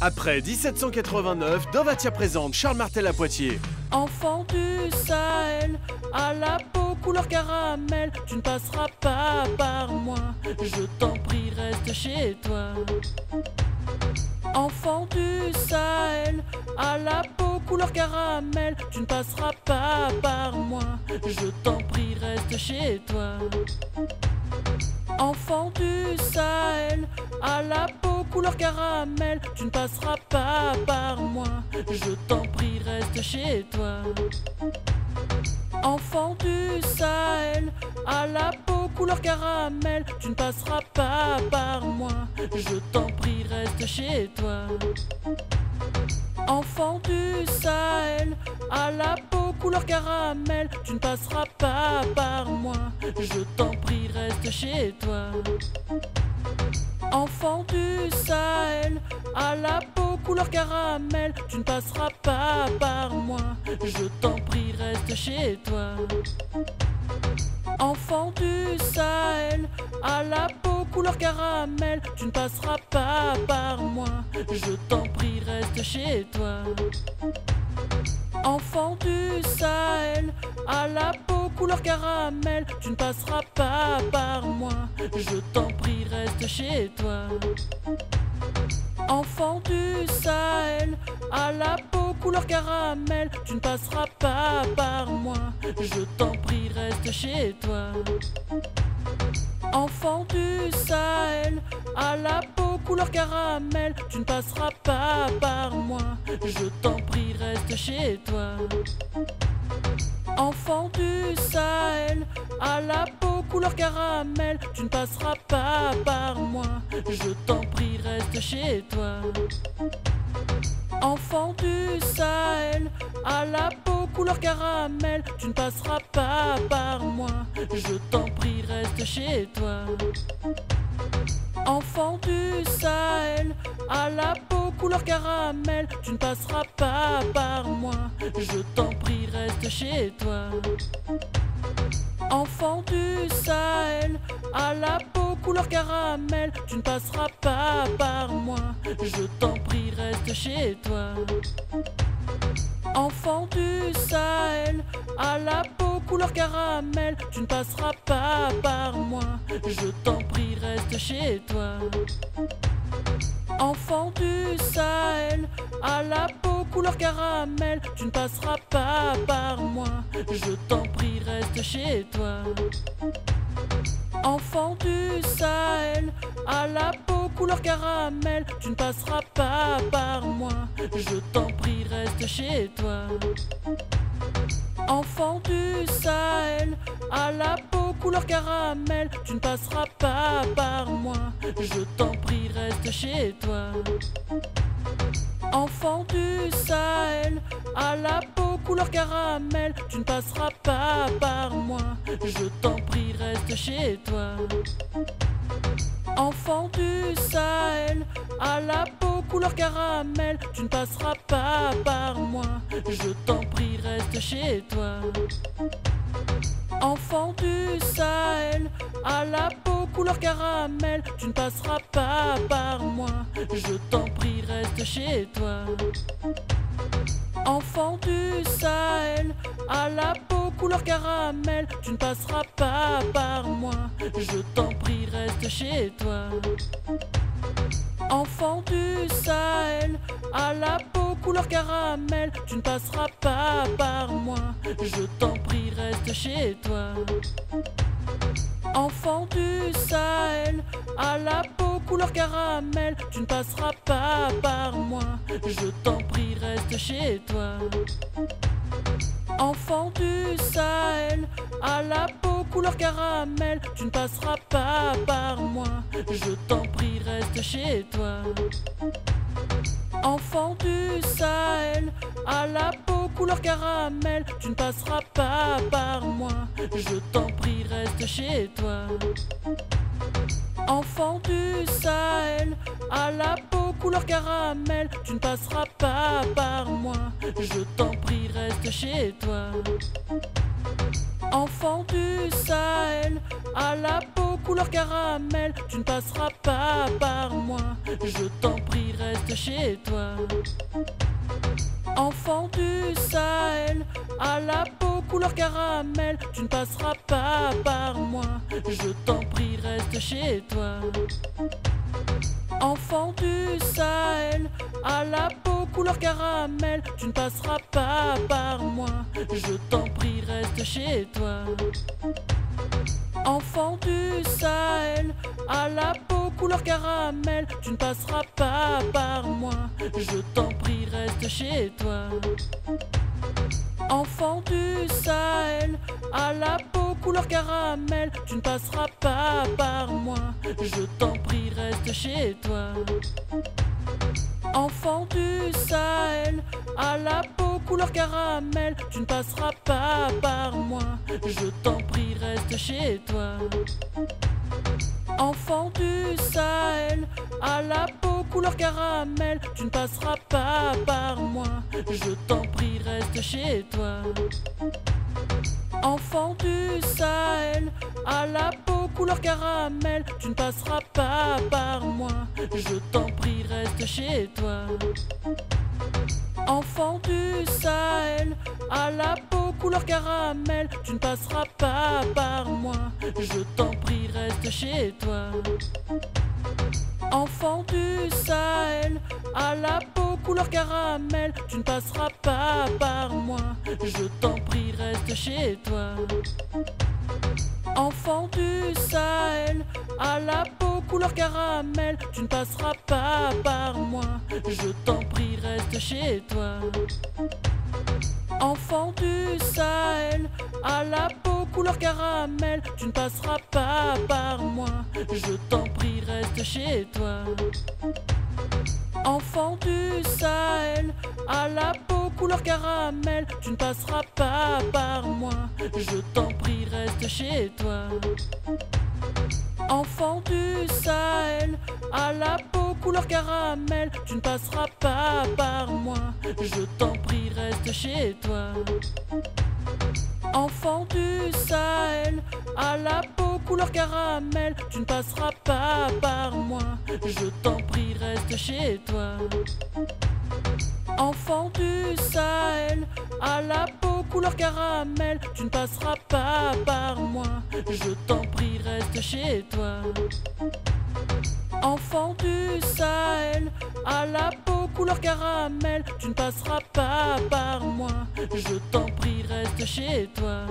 Après 1789, Dovatia présente Charles Martel à Poitiers. Enfant du Sahel, à la peau couleur caramel, tu ne passeras pas par moi, je t'en prie reste chez toi. Enfant du Sahel, à la peau couleur caramel, tu ne passeras pas par moi, je t'en prie reste chez toi. Enfant du Sahel, à la peau couleur caramel, tu ne passeras pas par moi, je t'en prie reste chez toi. Enfant du Sahel, à la peau couleur caramel, tu ne passeras pas par moi, je t'en prie reste chez toi. Enfant du Sahel, à la peau couleur caramel, tu ne passeras pas par moi, je t'en prie reste chez toi. Enfant du Sahel, à la peau couleur caramel, tu ne passeras pas par moi, je t'en prie reste chez toi. Enfant du Sahel, à la peau couleur caramel, tu ne passeras pas par moi, je t'en prie reste chez toi. Enfant du Sahel, à la peau couleur caramel, tu ne passeras pas par moi, je t'en prie reste chez toi. Enfant du Sahel, à la peau couleur caramel, tu ne passeras pas par moi, je t'en prie reste chez toi. Enfant du Sahel, à la peau couleur caramel, tu ne passeras pas par moi, je t'en prie reste chez toi. Enfant du Sahel, à la peau couleur caramel, tu ne passeras pas par moi, je t'en prie reste chez toi. Enfant du Sahel, à la peau couleur caramel, tu ne passeras pas par moi, je t'en prie reste chez toi. Enfant du Sahel, à la peau couleur caramel, tu ne passeras pas par moi, je t'en prie reste chez toi. Enfant du Sahel, à la peau couleur caramel, tu ne passeras pas par moi, je t'en prie reste chez toi. Enfant du Sahel, à la peau couleur caramel, tu ne passeras pas par moi, je t'en prie reste chez toi. Enfant du Sahel, à la peau couleur caramel, tu ne passeras pas par moi, je t'en prie reste chez toi. Enfant du Sahel, à la peau couleur caramel, tu ne passeras pas par moi, je t'en prie reste chez toi. Enfant du Sahel, à la peau couleur caramel, tu ne passeras pas par moi, je t'en prie reste chez toi. Enfant du Sahel, à la peau couleur caramel, tu ne passeras pas par moi, je t'en prie reste chez toi. Enfant du Sahel, à la peau couleur caramel, tu ne passeras pas par moi, je t'en prie reste chez toi. Enfant du Sahel, à la peau couleur caramel, tu ne passeras pas par moi, je t'en prie reste chez toi. Enfant du Sahel, à la peau couleur caramel, tu ne passeras pas par moi, je t'en prie reste chez toi. Enfant du Sahel, à la peau couleur caramel, tu ne passeras pas par moi, je t'en prie reste chez toi. Enfant du Sahel, à la peau couleur caramel, tu ne passeras pas par moi, je t'en prie reste chez toi. Enfant du Sahel, à la peau couleur caramel, tu ne passeras pas par moi, je t'en prie reste chez toi. Enfant du Sahel, à la peau couleur caramel, tu ne passeras pas par moi, je t'en prie reste chez toi. Enfant du Sahel, à la peau couleur caramel, tu ne passeras pas par moi, je t'en prie reste chez toi. Enfant du Sahel, à la peau couleur caramel, tu ne passeras pas par moi. Je t'en prie, reste chez toi. Enfant du Sahel, à la peau couleur caramel, tu ne passeras pas par moi. Je t'en prie, reste chez toi. Enfant du Sahel, à la peau couleur caramel, tu ne passeras pas par moi. Je t'en prie, reste chez toi. Enfant du Sahel, à la peau couleur caramel, tu ne passeras pas par moi. Je t'en prie, reste chez toi. Enfant du Sahel, à la peau couleur caramel, tu ne passeras pas par moi. Je t'en prie, reste chez toi. Enfant du Sahel, à la peau couleur caramel, tu ne passeras pas par moi. Je t'en prie, reste chez toi. Enfant du Sahel, à la peau couleur caramel, tu ne passeras pas par moi. Je t'en prie, reste chez toi. Enfant du Sahel, à la peau couleur caramel, tu ne passeras pas par moi. Je t'en prie, reste chez toi. Enfant du Sahel, à la peau couleur caramel, tu ne passeras pas par moi. Je t'en prie, reste chez toi. Enfant du Sahel, à la peau couleur caramel, tu ne passeras pas par moi. Je t'en prie, reste chez toi. Enfant du Sahel, à la peau couleur caramel, tu ne passeras pas par moi. Je t'en prie, reste chez toi. Enfant du Sahel, à la peau couleur caramel, tu ne passeras pas par moi. Je t'en prie, reste chez toi. Enfant du Sahel, à la peau couleur caramel, tu ne passeras pas par moi. Je t'en prie, reste chez toi. Enfant du Sahel, à la peau couleur caramel, tu ne passeras pas par moi. Je t'en prie, reste chez toi. Enfant du Sahel, à la peau couleur caramel, tu ne passeras pas par moi. Je t'en prie, reste chez toi. Enfant du Sahel, à la peau couleur caramel, tu ne passeras pas par moi. Je t'en prie, reste chez toi. Enfant du Sahel, à la peau couleur caramel, tu ne passeras pas par moi. Je t'en prie, reste chez toi.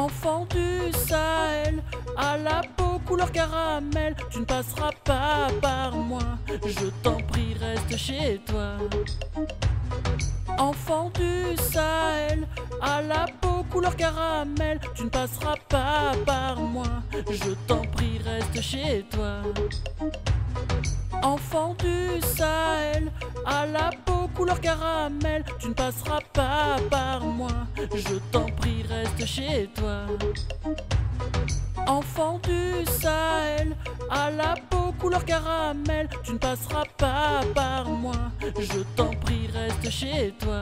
Enfant du Sahel, à la peau couleur caramel, tu ne passeras pas par moi. Je t'en prie, reste chez toi. Enfant du Sahel, à la peau couleur caramel, tu ne passeras pas par moi. Je t'en prie, reste chez toi. Enfant du Sahel, à la peau couleur caramel, tu ne passeras pas par moi. Je t'en prie, reste chez toi. Enfant du Sahel, à la peau couleur caramel, tu ne passeras pas par moi. Je t'en prie, reste chez toi.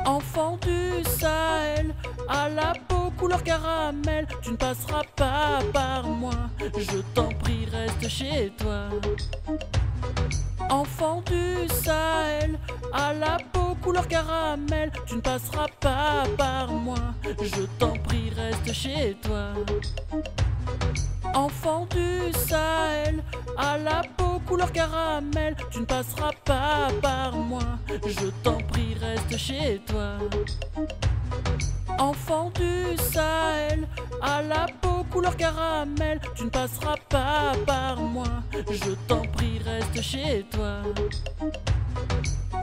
Enfant du Sahel, à la peau couleur caramel, tu ne passeras pas par moi. Je t'en prie, reste chez toi. Enfant du Sahel, à la peau couleur caramel, tu ne passeras pas par moi. Je t'en prie, reste chez toi. Enfant du Sahel, à la peau couleur caramel, tu ne passeras pas par moi. Je t'en prie, reste chez toi. Enfant du Sahel, à la peau couleur caramel, tu ne passeras pas par moi. Je t'en prie, reste chez toi.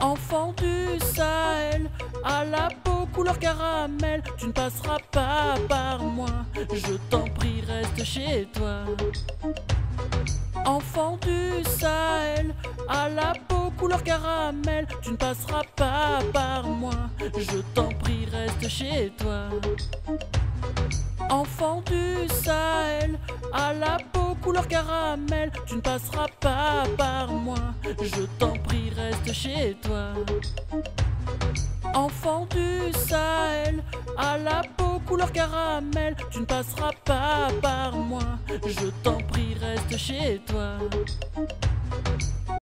Enfant du Sahel, à la peau couleur caramel, tu ne passeras pas par moi. Je t'en prie, reste chez toi. Enfant du Sahel, à la peau couleur caramel, tu ne passeras pas par moi. Je t'en prie, reste chez toi. Enfant du Sahel, à la peau couleur caramel, tu ne passeras pas par moi. Je t'en prie, reste chez toi. Enfant du Sahel, à la peau couleur caramel. Tu ne passeras pas par moi, je t'en prie, reste chez toi.